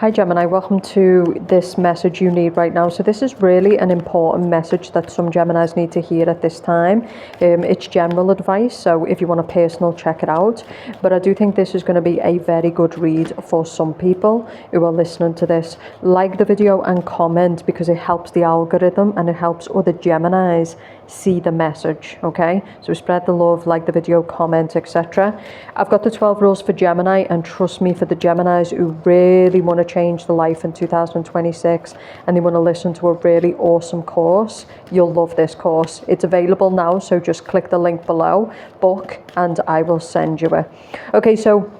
Hi Gemini, welcome to this message you need right now. So this is really an important message that some Geminis need to hear at this time. It's general advice, so if you want a personal, check it out. But I do think this is going to be a very good read for some people who are listening to this. Like the video and comment because it helps the algorithm and it helps other Geminis see the message, okay? So spread the love, like the video, comment, etc. I've got the 12 rules for Gemini, and trust me, for the Geminis who really want to change the life in 2026 and they want to listen to a really awesome course, you'll love this course. It's available now, so just click the link below, book, and I will send you it. Okay, so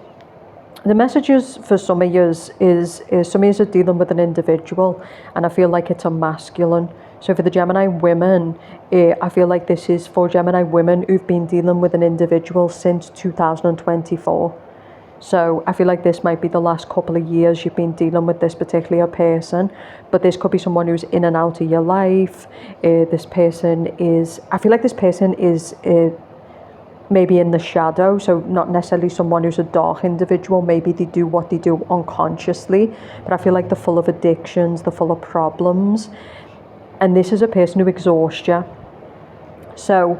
the messages for some of you is some of you are dealing with an individual, and I feel like it's a masculine. So for the Gemini women, I feel like this is for Gemini women who've been dealing with an individual since 2024. So I feel like this might be the last couple of years you've been dealing with this particular person, but this could be someone who's in and out of your life. This person is, I feel like this person is maybe in the shadow, so not necessarily someone who's a dark individual. Maybe they do what they do unconsciously, but I feel like they're full of addictions, they're full of problems. And this is a person who exhausts you. So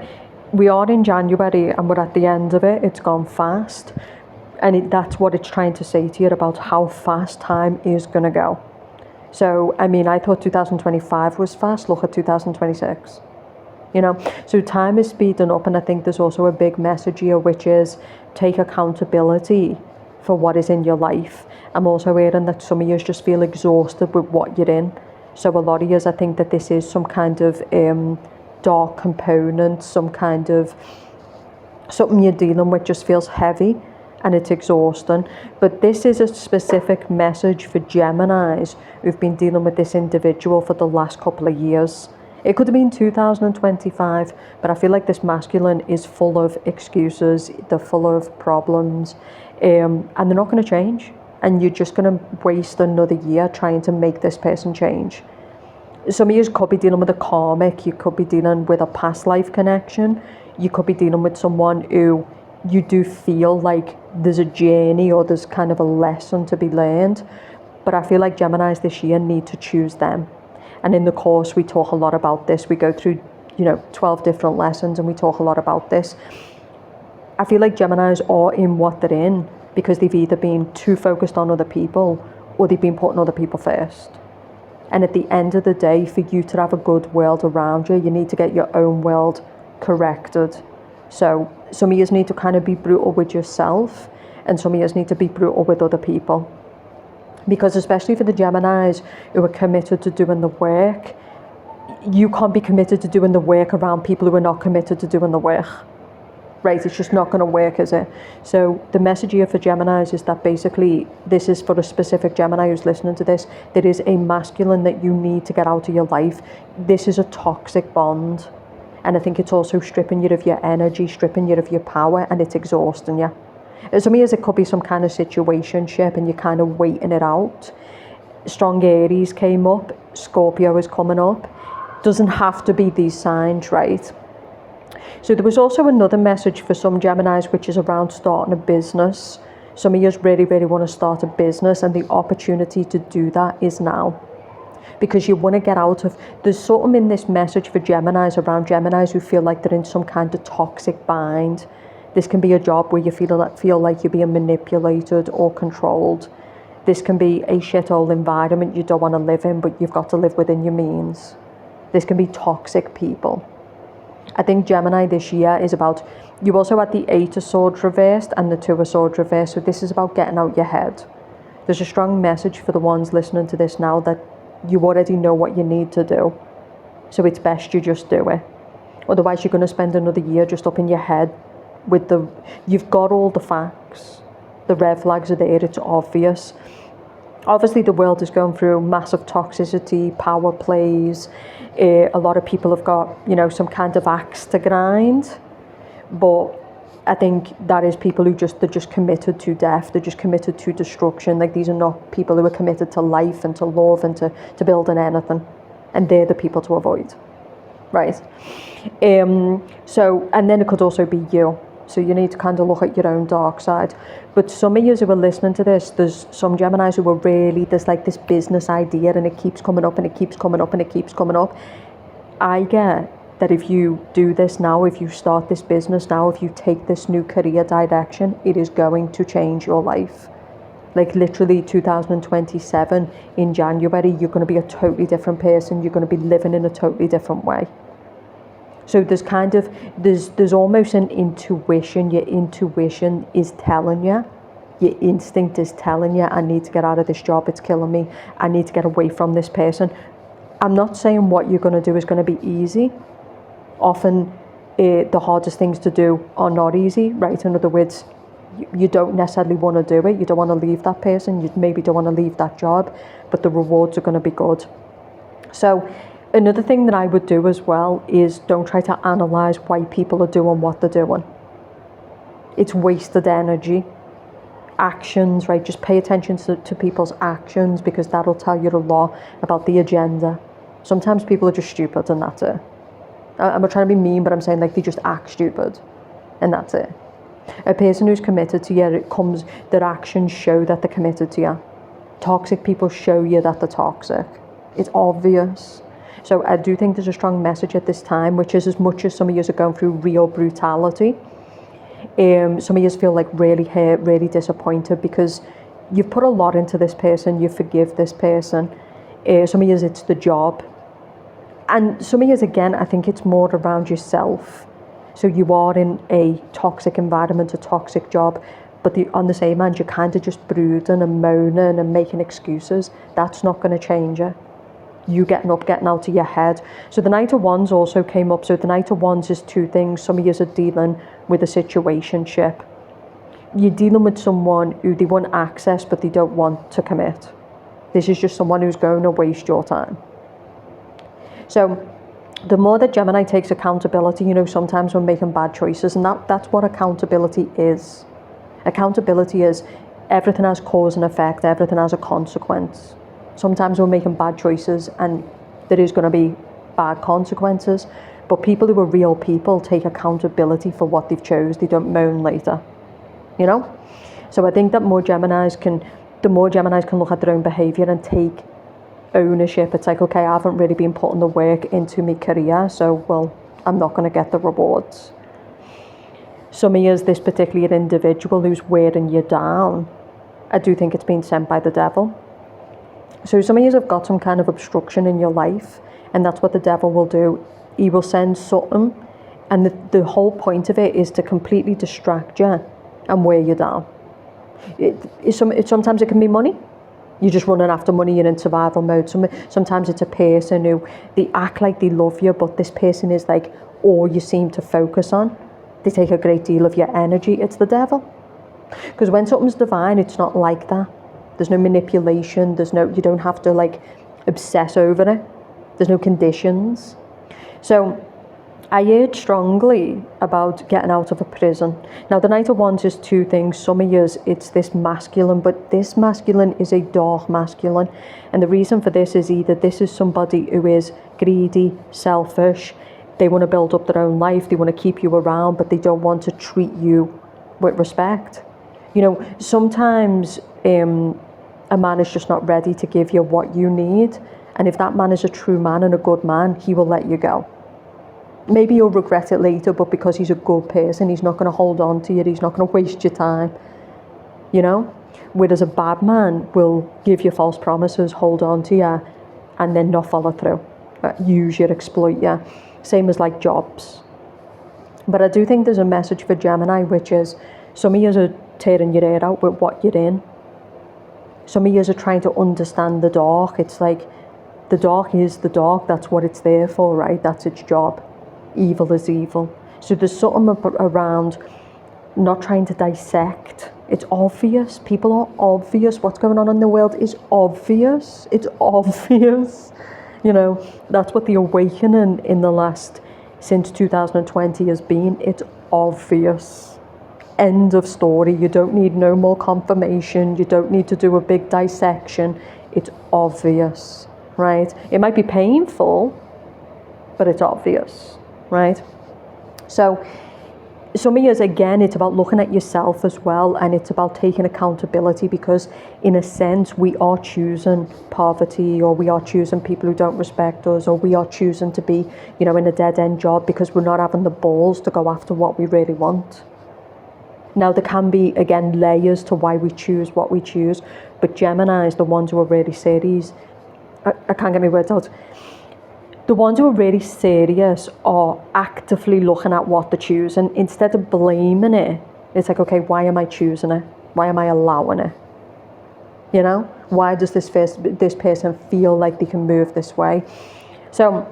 we are in January and we're at the end of it. It's gone fast. And that's what it's trying to say to you about how fast time is going to go. So, I mean, I thought 2025 was fast. Look at 2026. You know, so time is speeding up. And I think there's also a big message here, which is take accountability for what is in your life. I'm also hearing that some of you just feel exhausted with what you're in. So a lot of you, I think that this is some kind of dark component, some kind of something you're dealing with just feels heavy and it's exhausting. But this is a specific message for Geminis who've been dealing with this individual for the last couple of years. It could have been 2025, but I feel like this masculine is full of excuses, they're full of problems, and they're not going to change. And you're just going to waste another year trying to make this person change. Some of you could be dealing with a karmic, you could be dealing with a past life connection, you could be dealing with someone who you do feel like there's a journey or there's kind of a lesson to be learned. But I feel like Geminis this year need to choose them. And in the course we talk a lot about this. We go through, 12 different lessons and we talk a lot about this. I feel like Geminis are in what they're in because they've either been too focused on other people or they've been putting other people first. And at the end of the day, for you to have a good world around you, you need to get your own world corrected. So some of you need to kind of be brutal with yourself, and some of you need to be brutal with other people. Because especially for the Geminis who are committed to doing the work, you can't be committed to doing the work around people who are not committed to doing the work. Right, it's just not going to work, is it? So the message here for Geminis is that basically this is for a specific Gemini who's listening to this. There is a masculine that you need to get out of your life. This is a toxic bond. And I think it's also stripping you of your energy, stripping you of your power, and it's exhausting you. Some of you, it could be some kind of situationship and you're kind of waiting it out. Strong Aries came up. Scorpio is coming up. Doesn't have to be these signs, right? So there was also another message for some Geminis, which is around starting a business. Some of you really, really want to start a business, and the opportunity to do that is now. Because you want to get out of, there's something in this message for Geminis around Geminis who feel like they're in some kind of toxic bind. This can be a job where you feel like you're being manipulated or controlled. This can be a shithole environment you don't want to live in, but you've got to live within your means. This can be toxic people. I think Gemini this year is about, you also had the 8 of Swords reversed and the 2 of Swords reversed, so this is about getting out your head. There's a strong message for the ones listening to this now that you already know what you need to do, so it's best you just do it. Otherwise you're going to spend another year just up in your head with you've got all the facts, the red flags are there, it's obvious. Obviously the world is going through massive toxicity, power plays. A lot of people have got, some kind of axe to grind. But I think that is people who they're just committed to death. They're just committed to destruction. Like, these are not people who are committed to life and to love and to building anything. And they're the people to avoid. Right? So, and then it could also be you. So you need to kind of look at your own dark side. But some of you who are listening to this, there's some Geminis who are really, there's like this business idea and it keeps coming up and it keeps coming up and it keeps coming up. I get that if you do this now, if you start this business now, if you take this new career direction, it is going to change your life. Like literally 2027 in January, you're going to be a totally different person. You're going to be living in a totally different way. So there's kind of, there's almost an intuition. Your intuition is telling you, your instinct is telling you, I need to get out of this job, it's killing me. I need to get away from this person. I'm not saying what you're going to do is going to be easy. Often the hardest things to do are not easy, right? In other words, you don't necessarily want to do it. You don't want to leave that person. You maybe don't want to leave that job, but the rewards are going to be good. So another thing that I would do as well is don't try to analyze why people are doing what they're doing. It's wasted energy. Actions, right? Just pay attention to people's actions, because that'll tell you a lot about the agenda. Sometimes people are just stupid and that's it. I'm not trying to be mean, but I'm saying like they just act stupid and that's it. A person who's committed to you, their actions show that they're committed to you. Toxic people show you that they're toxic. It's obvious. So I do think there's a strong message at this time, which is, as much as some of you are going through real brutality, some of you feel like really hurt, really disappointed, because you've put a lot into this person, you forgive this person. Some of you, it's the job. And some of you, again, I think it's more around yourself. So you are in a toxic environment, a toxic job, but on the same hand, you're kind of just brooding and moaning and making excuses. That's not going to change it. You getting up, getting out of your head. So the Knight of Wands also came up. So the Knight of Wands is two things. Some of you are dealing with a situationship. You're dealing with someone who they want access, but they don't want to commit. This is just someone who's going to waste your time. So the more that Gemini takes accountability, sometimes we're making bad choices, and that's what accountability is. Accountability is everything has cause and effect, everything has a consequence. Sometimes we're making bad choices and there is going to be bad consequences, but people who are real people take accountability for what they've chose. They don't moan later, So I think that the more Geminis can look at their own behaviour and take ownership. It's like, okay, I haven't really been putting the work into my career, so, I'm not going to get the rewards. Some of you, is this particular individual who's wearing you down, I do think it's been sent by the devil. So some of you have got some kind of obstruction in your life, and that's what the devil will do. He will send something, and the whole point of it is to completely distract you and wear you down. Sometimes it can be money. You're just running after money, you're in survival mode. Sometimes it's a person who, they act like they love you, but this person is like all you seem to focus on. They take a great deal of your energy. It's the devil. Because when something's divine, it's not like that. There's no manipulation. You don't have to like obsess over it. There's no conditions. So I urge strongly about getting out of a prison. Now, the Knight of Wands is two things. Some of you, it's this masculine, but this masculine is a dark masculine. And the reason for this is either this is somebody who is greedy, selfish. They want to build up their own life. They want to keep you around, but they don't want to treat you with respect. Sometimes a man is just not ready to give you what you need. And if that man is a true man and a good man, he will let you go. Maybe you'll regret it later, but because he's a good person, he's not going to hold on to you. He's not going to waste your time, Whereas a bad man will give you false promises, hold on to you, and then not follow through. Use you, exploit you. Same as like jobs. But I do think there's a message for Gemini, which is some of you are tearing your hair out with what you're in. Some of you are trying to understand the dark. It's like the dark is the dark. That's what it's there for, right? That's its job. Evil is evil. So there's something around not trying to dissect. It's obvious. People are obvious. What's going on in the world is obvious. It's obvious. That's what the awakening in the last, since 2020 has been. It's obvious. End of story. You don't need no more confirmation. You don't need to do a big dissection. It's obvious, right? It might be painful, but it's obvious. Right? So some years, again, it's about looking at yourself as well, and it's about taking accountability, because in a sense we are choosing poverty, or we are choosing people who don't respect us, or we are choosing to be, you know, in a dead-end job because we're not having the balls to go after what we really want. Now, there can be, again, layers to why we choose what we choose, but Geminis, the ones who are really serious, I can't get my words out. The ones who are really serious are actively looking at what they're choosing. Instead of blaming it, it's like, okay, why am I choosing it? Why am I allowing it? You know, why does this person feel like they can move this way? So,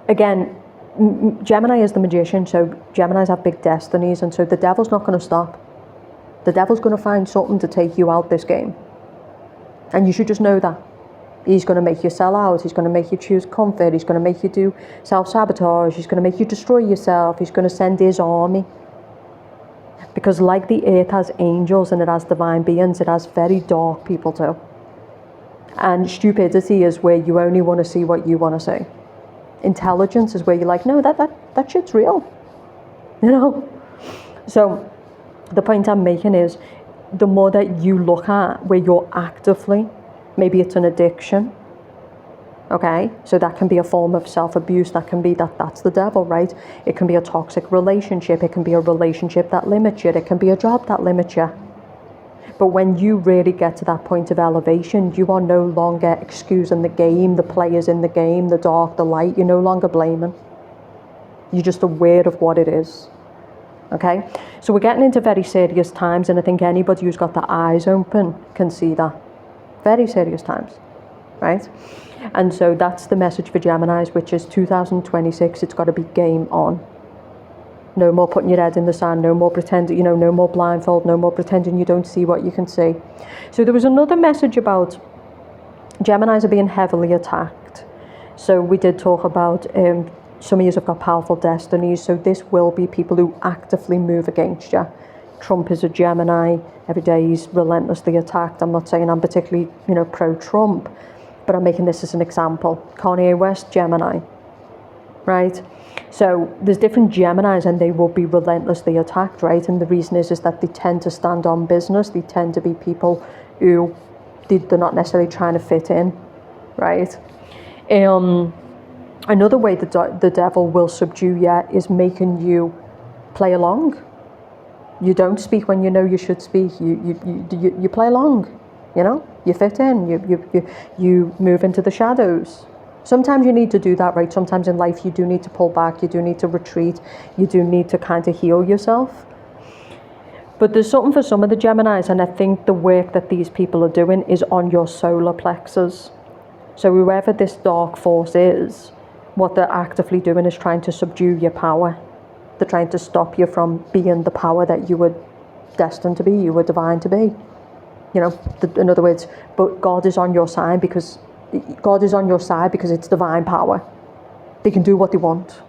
again, Gemini is the magician, so Geminis have big destinies, and so the devil's not going to stop. The devil's going to find something to take you out this game. And you should just know that. He's going to make you sell out. He's going to make you choose comfort. He's going to make you do self-sabotage. He's going to make you destroy yourself. He's going to send his army. Because like the earth has angels and it has divine beings, it has very dark people too. And stupidity is where you only want to see what you want to see. Intelligence is where you're like, no, that shit's real. You know? So the point I'm making is, the more that you look at where you're actively, maybe it's an addiction, okay? So that can be a form of self-abuse. That can be that's the devil, right? It can be a toxic relationship. It can be a relationship that limits you. It can be a job that limits you. But when you really get to that point of elevation, you are no longer excusing the game, the players in the game, the dark, the light. You're no longer blaming. You're just aware of what it is. Okay? So we're getting into very serious times, and I think anybody who's got their eyes open can see that. Very serious times, right? And so that's the message for Geminis, which is 2026, it's got to be game on. No more putting your head in the sand, no more pretending, you know, no more blindfold, no more pretending you don't see what you can see. So there was another message about Geminis are being heavily attacked. So we did talk about some of you have got powerful destinies, so this will be people who actively move against you. Trump is a Gemini. Every day he's relentlessly attacked. I'm not saying I'm particularly, you know, pro-Trump, but I'm making this as an example. Kanye West, Gemini, right? So there's different Geminis, and they will be relentlessly attacked, right? And the reason is that they tend to stand on business. They tend to be people who they're not necessarily trying to fit in, right? Another way the devil will subdue you is making you play along. You don't speak when you know you should speak. You play along, you know. You fit in. You move into the shadows. Sometimes you need to do that, right? Sometimes in life you do need to pull back. You do need to retreat. You do need to kind of heal yourself. But there's something for some of the Geminis, and I think the work that these people are doing is on your solar plexus. So whoever this dark force is, what they're actively doing is trying to subdue your power. They're trying to stop you from being the power that you were destined to be, you were divine to be. You know, in other words, but God is on your side because it's divine power. They can do what they want.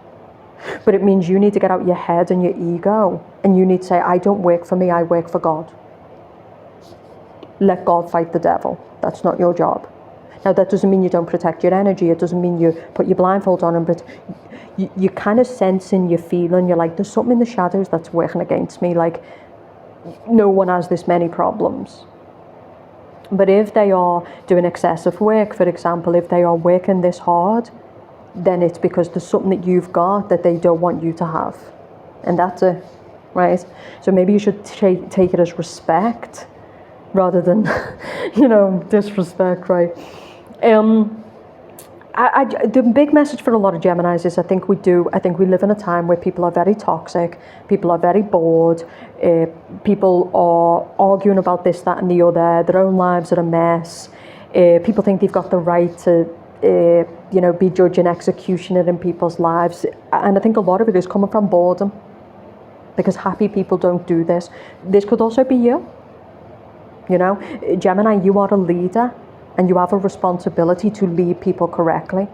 But it means you need to get out your head and your ego, and you need to say, I don't work for me, I work for God. Let God fight the devil. That's not your job. Now, that doesn't mean you don't protect your energy. It doesn't mean you put your blindfold on, but you kind of sensing, you're feeling, you're like, there's something in the shadows that's working against me. Like, no one has this many problems. But if they are doing excessive work, for example, if they are working this hard, then it's because there's something that you've got that they don't want you to have. And that's it, right? So maybe you should take it as respect rather than, you know, disrespect, right? The big message for a lot of Geminis is I think we live in a time where people are very toxic, people are very bored, people are arguing about this, that and the other, their own lives are a mess, people think they've got the right to be judge and executioner in people's lives, and I think a lot of it is coming from boredom, because happy people don't do this. This could also be you. You know, Gemini, you are a leader, and you have a responsibility to lead people correctly,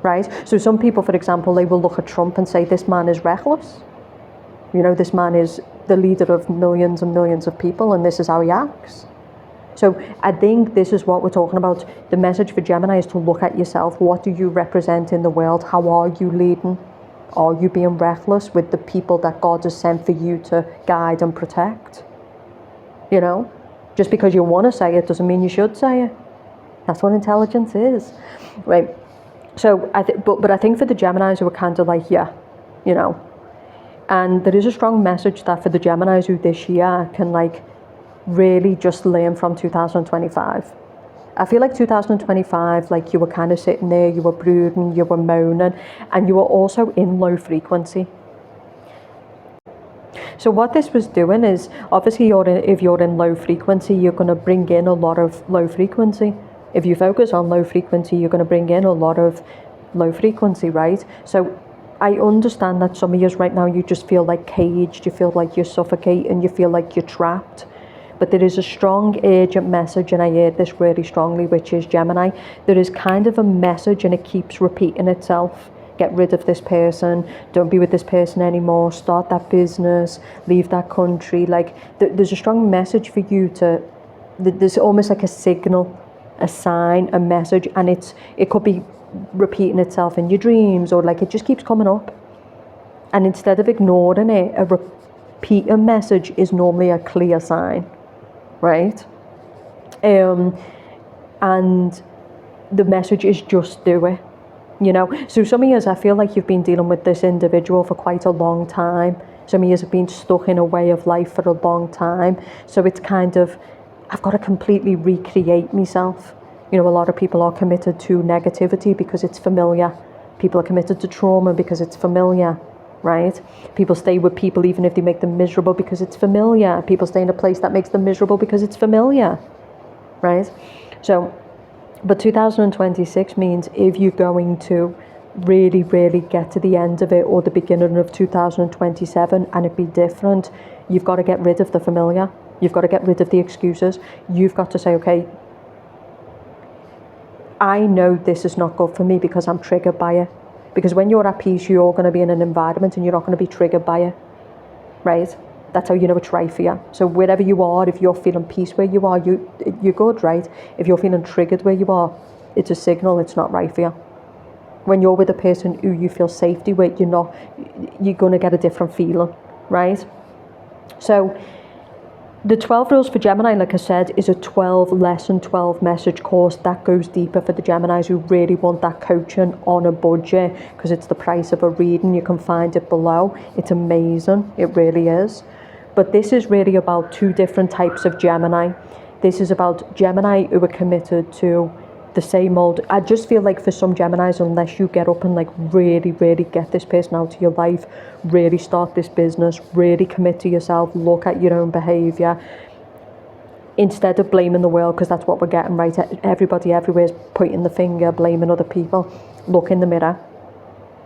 right? So some people, for example, they will look at Trump and say, this man is reckless. You know, this man is the leader of millions and millions of people, and this is how he acts. So I think this is what we're talking about. The message for Gemini is to look at yourself. What do you represent in the world? How are you leading? Are you being reckless with the people that God has sent for you to guide and protect? You know, just because you want to say it doesn't mean you should say it. That's what intelligence is, right? So but I think for the Geminis who are kind of like, yeah, you know, and there is a strong message that for the Geminis who this year can like really just learn from 2025. I feel like 2025, like you were kind of sitting there, you were brooding, you were moaning, and you were also in low frequency. So what this was doing is, obviously if you're in low frequency, you're going to bring in a lot of low frequency. If you focus on low frequency, you're going to bring in a lot of low frequency, right? So I understand that some of you right now, you just feel like caged, you feel like you're suffocating, you feel like you're trapped. But there is a strong, urgent message, and I heard this really strongly, which is Gemini. There is kind of a message and it keeps repeating itself. Get rid of this person, don't be with this person anymore, start that business, leave that country. Like there's a strong message for you to, there's almost like a signal, a sign, a message, and it could be repeating itself in your dreams, or like it just keeps coming up. And instead of ignoring it, a repeating message is normally a clear sign, right? And the message is just do it. You know, so some of you, I feel like you've been dealing with this individual for quite a long time. Some of you have been stuck in a way of life for a long time. So it's kind of, I've got to completely recreate myself. You know, a lot of people are committed to negativity because it's familiar. People are committed to trauma because it's familiar, right? People stay with people even if they make them miserable because it's familiar. People stay in a place that makes them miserable because it's familiar, right? So, but 2026 means if you're going to really, really get to the end of it, or the beginning of 2027, and it be different, you've got to get rid of the familiar. You've got to get rid of the excuses. You've got to say, okay, I know this is not good for me because I'm triggered by it. Because when you're at peace, you're going to be in an environment and you're not going to be triggered by it, right? That's how you know it's right for you. So wherever you are, if you're feeling peace where you are, you're good, right? If you're feeling triggered where you are, it's a signal it's not right for you. When you're with a person who you feel safety with, you're going to get a different feeling, right? So the 12 rules for Gemini, like I said, is a 12 lesson, 12 message course that goes deeper for the Geminis who really want that coaching on a budget, because it's the price of a reading. You can find it below. It's amazing. It really is. But this is really about two different types of Gemini. This is about Gemini who are committed to the same old. I just feel like for some Geminis, unless you get up and like really, really get this person out of your life, really start this business, really commit to yourself, look at your own behaviour, instead of blaming the world, because that's what we're getting, right? Everybody everywhere is pointing the finger, blaming other people. Look in the mirror.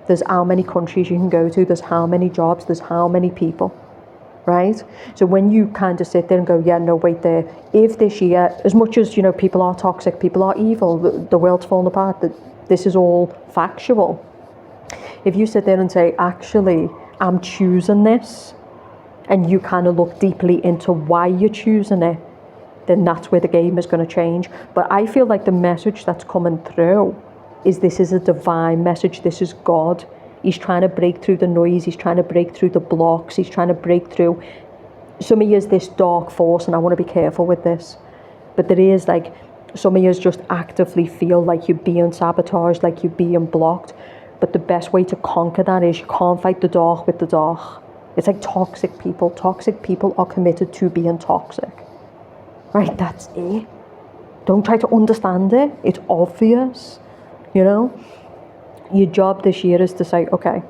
There's how many countries you can go to, there's how many jobs, there's how many people, right? So when you kind of sit there and go, yeah, no, wait there, if this year, as much as, you know, people are toxic, people are evil, the world's falling apart, that this is all factual. If you sit there and say, actually, I'm choosing this, and you kind of look deeply into why you're choosing it, then that's where the game is going to change. But I feel like the message that's coming through is this is a divine message. This is God. He's trying to break through the noise. He's trying to break through the blocks. He's trying to break through. Some of you is this dark force, and I want to be careful with this. But there is like, some of you just actively feel like you're being sabotaged, like you're being blocked. But the best way to conquer that is you can't fight the dark with the dark. It's like toxic people. Toxic people are committed to being toxic. Right, that's it. Don't try to understand it. It's obvious, you know. Your job this year is to say, okay,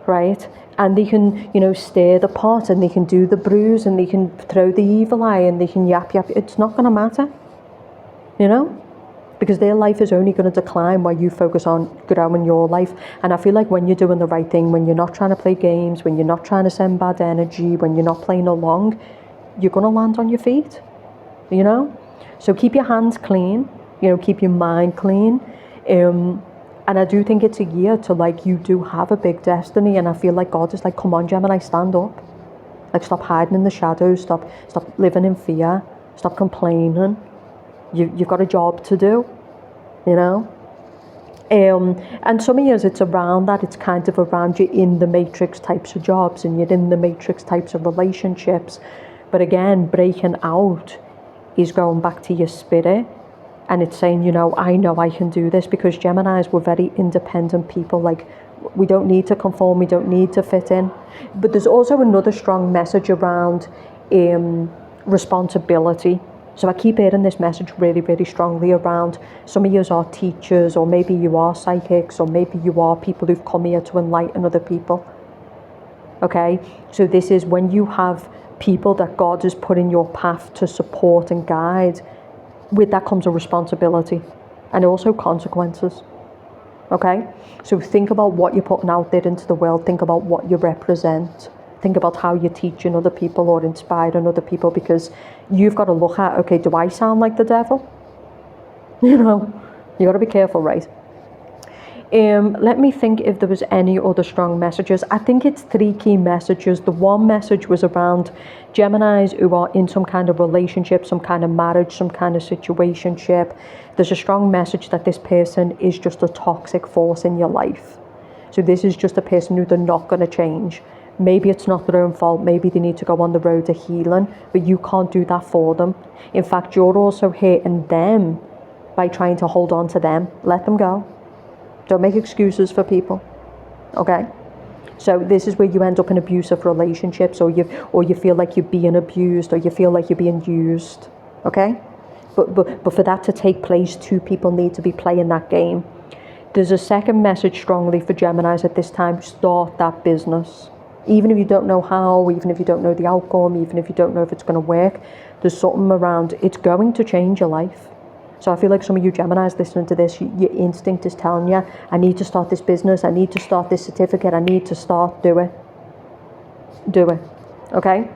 right? And they can, you know, stir the pot, and they can do the brews, and they can throw the evil eye, and they can yap. It's not going to matter, you know, because their life is only going to decline while you focus on growing your life. And I feel like when you're doing the right thing, when you're not trying to play games, when you're not trying to send bad energy, when you're not playing along, you're going to land on your feet, you know. So keep your hands clean, you know, keep your mind clean. And I do think it's a year to like, you do have a big destiny, and I feel like God is like, come on, Gemini, stand up. Like, stop hiding in the shadows, stop living in fear, stop complaining. You've got a job to do, you know. And some years it's around that, it's kind of around you're in the matrix types of jobs and you're in the matrix types of relationships. But again, breaking out is going back to your spirit, and it's saying, you know I can do this, because Geminis were very independent people. Like, we don't need to conform, we don't need to fit in. But there's also another strong message around responsibility. So I keep hearing this message really, really strongly around, some of you are teachers, or maybe you are psychics, or maybe you are people who've come here to enlighten other people. Okay, so this is when you have people that God has put in your path to support and guide. With that comes a responsibility and also consequences. Okay, so think about what you're putting out there into the world. Think about what you represent. Think about how you're teaching other people or inspiring other people, because you've got to look at, okay, do I sound like the devil? You know, you got to be careful, right? Let me think if there was any other strong messages. I think it's 3 key messages. The one message was around Geminis who are in some kind of relationship, some kind of marriage, some kind of situationship. There's a strong message that this person is just a toxic force in your life. So this is just a person who they're not going to change. Maybe it's not their own fault. Maybe they need to go on the road to healing, but you can't do that for them. In fact, you're also hurting them by trying to hold on to them. Let them go. Don't make excuses for people, okay? So this is where you end up in abusive relationships, or you feel like you're being abused, or you feel like you're being used, okay? But for that to take place, 2 people need to be playing that game. There's a second message strongly for Geminis at this time: start that business. Even if you don't know how, even if you don't know the outcome, even if you don't know if it's going to work, there's something around, it's going to change your life. So I feel like some of you Geminis listening to this, your instinct is telling you, I need to start this business, I need to start this certificate, I need to start, do it, okay?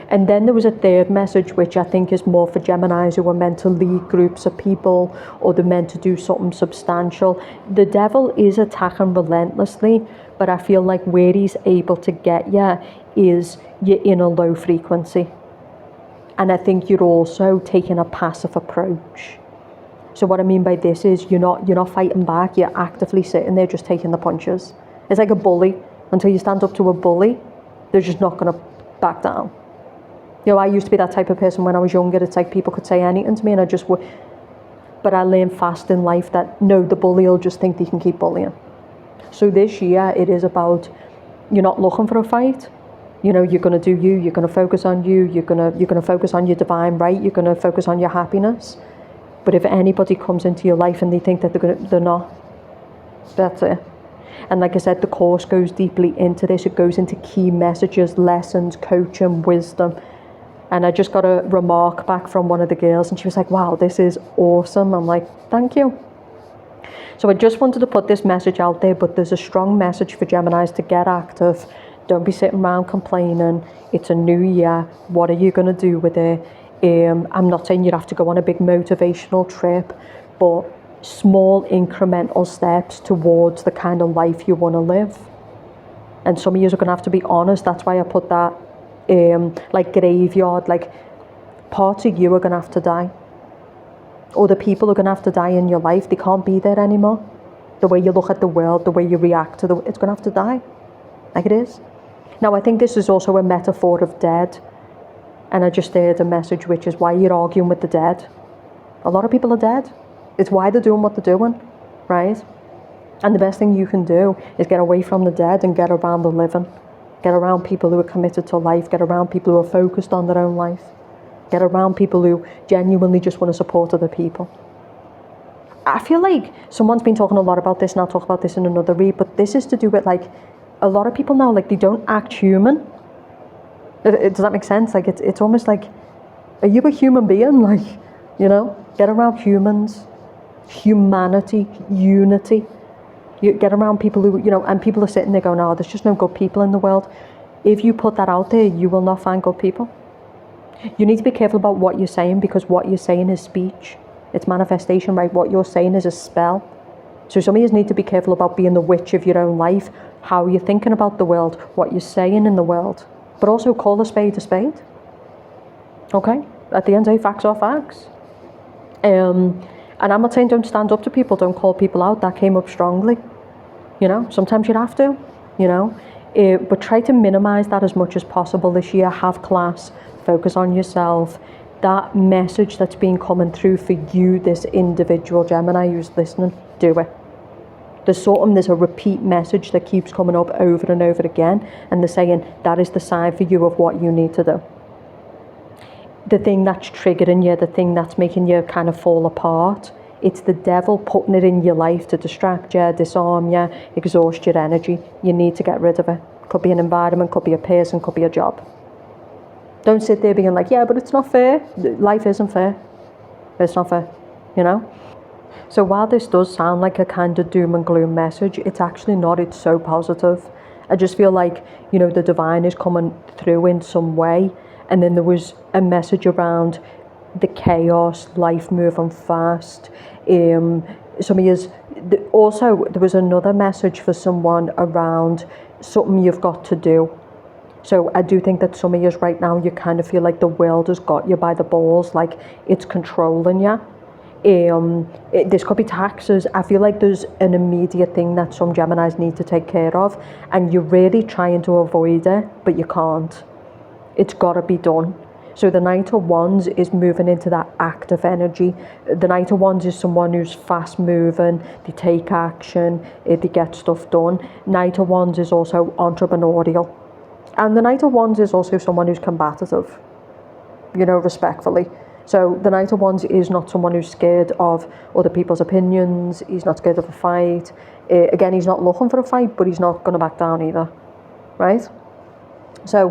And then there was a third message, which I think is more for Geminis who are meant to lead groups of people, or they're meant to do something substantial. The devil is attacking relentlessly, but I feel like where he's able to get you is you're in a low frequency. And I think you're also taking a passive approach. So what I mean by this is you're not fighting back, you're actively sitting there just taking the punches. It's like a bully. Until you stand up to a bully, they're just not going to back down. You know, I used to be that type of person when I was younger. It's like people could say anything to me and I just would. But I learned fast in life that no, the bully will just think they can keep bullying. So this year it is about, you're not looking for a fight. You know, you're going to do you, you're going to focus on you, you're going to focus on your divine right, you're going to focus on your happiness. But if anybody comes into your life and they think that they're not, that's it. And like I said, the course goes deeply into this. It goes into key messages, lessons, coaching, wisdom. And I just got a remark back from one of the girls and she was like, wow, this is awesome. I'm like, thank you. So I just wanted to put this message out there, but there's a strong message for Geminis to get active. Don't be sitting around complaining. It's a new year. What are you going to do with it? I'm not saying you have to go on a big motivational trip, but small incremental steps towards the kind of life you want to live. And some of you are going to have to be honest. That's why I put that like graveyard, like parts of you are going to have to die. Or the people are going to have to die in your life. They can't be there anymore. The way you look at the world, the way you react to it's going to have to die. Like it is. Now, I think this is also a metaphor of dead. And I just heard a message, which is why you're arguing with the dead. A lot of people are dead. It's why they're doing what they're doing, right? And the best thing you can do is get away from the dead and get around the living. Get around people who are committed to life. Get around people who are focused on their own life. Get around people who genuinely just want to support other people. I feel like someone's been talking a lot about this, and I'll talk about this in another read, but this is to do with, like, a lot of people now, like, they don't act human. Does that make sense? Like, it's almost like, are you a human being? Like, you know, get around humans, humanity, unity. You get around people who, you know, and people are sitting there going, oh, there's just no good people in the world. If you put that out there, you will not find good people. You need to be careful about what you're saying, because what you're saying is speech. It's manifestation, right? What you're saying is a spell. So some of you need to be careful about being the witch of your own life, how you're thinking about the world, what you're saying in the world. But also call a spade a spade. Okay? At the end of the day, facts are facts. And And I'm not saying don't stand up to people, don't call people out. That came up strongly. You know, sometimes you'd have to, you know. But try to minimize that as much as possible this year. Have class, focus on yourself. That message that's been coming through for you, this individual Gemini who's listening, do it. There's a repeat message that keeps coming up over and over again, and they're saying that is the sign for you of what you need to do. The thing that's triggering you, the thing that's making you kind of fall apart, it's the devil putting it in your life to distract you, disarm you, exhaust your energy. You need to get rid of it. Could be an environment, could be a person, could be a job. Don't sit there being like, yeah, but it's not fair. Life isn't fair. It's not fair, you know? So while this does sound like a kind of doom and gloom message, it's actually not. It's so positive. I just feel like, you know, the divine is coming through in some way. And then there was a message around the chaos, life moving fast. Some of yous, also, there was another message for someone around something you've got to do. So I do think that some of you right now, you kind of feel like the world has got you by the balls, like it's controlling you. This could be taxes. I feel like there's an immediate thing that some Geminis need to take care of, and you're really trying to avoid it, but you can't. It's got to be done. So the Knight of Wands is moving into that active energy. The Knight of Wands is someone who's fast moving, they take action, they get stuff done. Knight of Wands is also entrepreneurial. And the Knight of Wands is also someone who's combative, you know, respectfully. So the Knight of Wands is not someone who's scared of other people's opinions. He's not scared of a fight. Again, he's not looking for a fight, but he's not going to back down either, right? So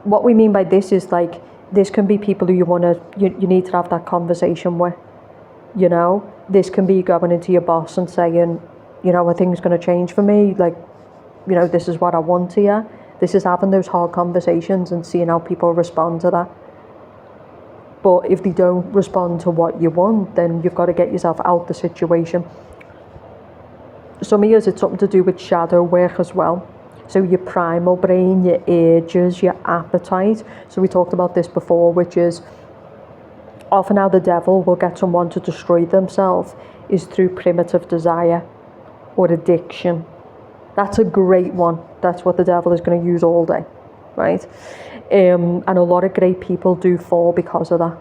what we mean by this is like, this can be people who you need to have that conversation with, you know. This can be going into your boss and saying, you know, are things going to change for me? Like, you know, this is what I want here. This is having those hard conversations and seeing how people respond to that. But if they don't respond to what you want, then you've got to get yourself out the situation. Some of you, it's something to do with shadow work as well. So your primal brain, your urges, your appetite. So we talked about this before, which is often how the devil will get someone to destroy themselves is through primitive desire or addiction. That's a great one. That's what the devil is going to use all day, right? And a lot of great people do fall because of that.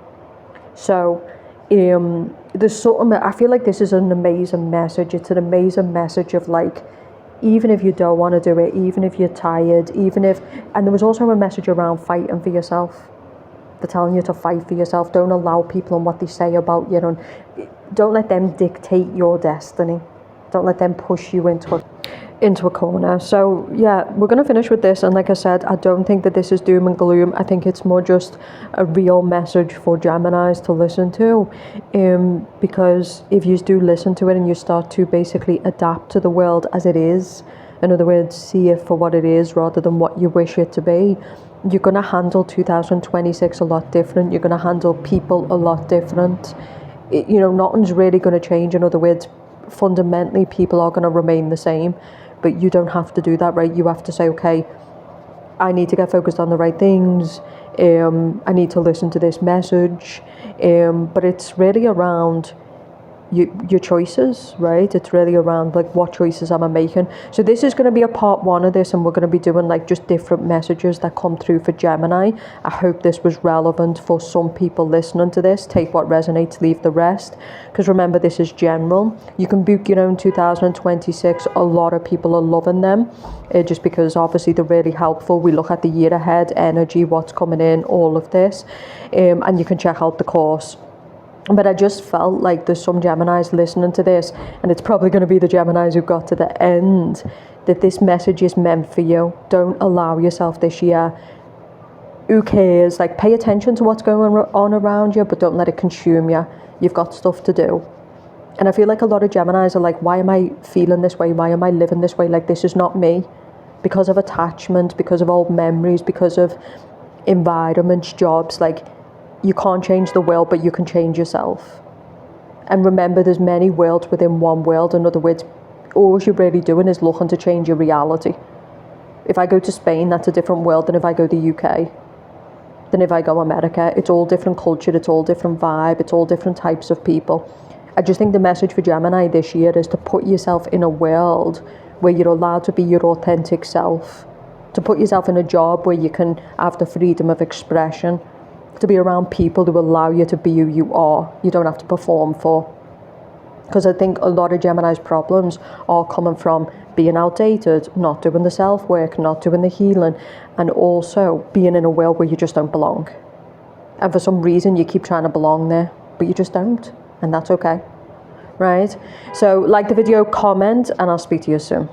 So there's something, I feel like this is an amazing message. It's an amazing message of like, even if you don't want to do it, even if you're tired, even if, and there was also a message around fighting for yourself. They're telling you to fight for yourself. Don't allow people and what they say about you. And don't let them dictate your destiny. Don't let them push you into a corner. So yeah, we're going to finish with this, and like I said, I don't think that this is doom and gloom. I think it's more just a real message for Geminis to listen to, because if you do listen to it and you start to basically adapt to the world as it is, in other words, see it for what it is rather than what you wish it to be, you're going to handle 2026 a lot different. You're going to handle people a lot different. You know, nothing's really going to change. In other words, fundamentally people are going to remain the same. But you don't have to do that, right? You have to say, okay, I need to get focused on the right things. I need to listen to this message. But it's really around your choices, right? It's really around like, what choices am I making? So this is going to be a part one of this, and we're going to be doing like just different messages that come through for Gemini. I hope this was relevant for some people listening to this. Take what resonates, leave the rest. Because remember, this is general. You can book your own 2026. A lot of people are loving them, just because obviously they're really helpful. We look at the year ahead, energy, what's coming in, all of this. And you can check out the course. But I just felt like there's some Geminis listening to this, and it's probably going to be the Geminis who got to the end, that this message is meant for you. Don't allow yourself this year. Who cares? Like, pay attention to what's going on around you, but don't let it consume you. You've got stuff to do. And I feel like a lot of Geminis are like, why am I feeling this way? Why am I living this way? Like, this is not me. Because of attachment, because of old memories, because of environments, jobs, like, you can't change the world, but you can change yourself. And remember, there's many worlds within one world. In other words, all you're really doing is looking to change your reality. If I go to Spain, that's a different world than if I go to the UK. Than if I go to America. It's all different culture, it's all different vibe, it's all different types of people. I just think the message for Gemini this year is to put yourself in a world where you're allowed to be your authentic self, to put yourself in a job where you can have the freedom of expression, to be around people who allow you to be who you are. You don't have to perform for. Because I think a lot of Gemini's problems are coming from being outdated, not doing the self-work, not doing the healing, and also being in a world where you just don't belong. And for some reason, you keep trying to belong there, but you just don't. And that's okay, right? So like the video, comment, and I'll speak to you soon.